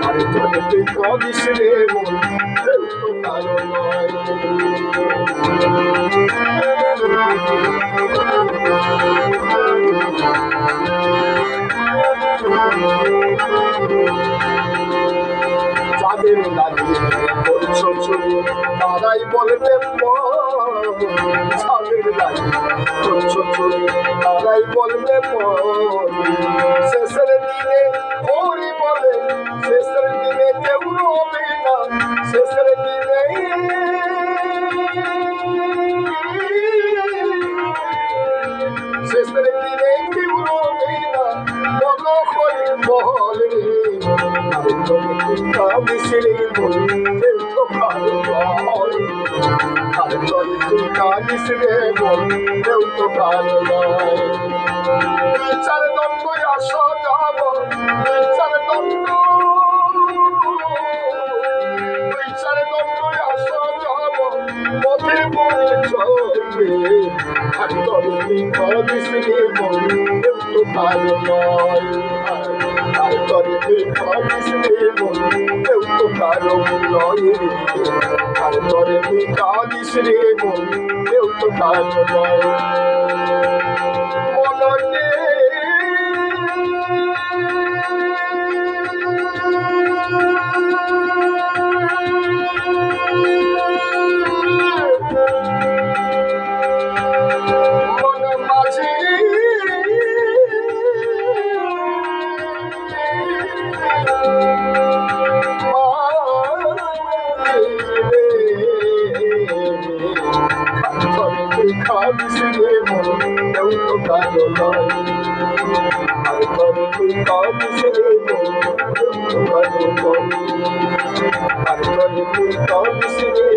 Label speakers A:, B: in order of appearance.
A: আরে তোরে তুই কদিস রে মন কেউ তো কারো নয়। যাদের লাগিয়ে করছো চুরি তারাই বলবে যাদের লাগিয়ে করছো চুরি তারাই বলবে শেষের দিনে হরি বলে শেষের দিনে কেউ রবে না শেষের দিনে শেষের দিনে কেউ রবে না বলো হরি বলে কামিসরে বলে তো ভালো নয়। আর তবে তুই কামিসরে বলে তো ভালো নয়। বিচার দণ্ড আসা যাব বিচার দণ্ড বিচার দণ্ড আসা যাব পথে পড়ে চলবে। আর তবে তুই কামিসরে বলে তো ভালো নয়। আর তবে তুই কামিসরে বলে তো ভালো নয়। আর তবে তুই কামিসরে বলে তো ভালো নয়। মনকে মন মাঝে খাবিসরে মন কেউ তো কারো নয়। আর তবে তুই খাবিসরে মন কেউ তো কারো নয়। আর তবে তুই খাবিসরে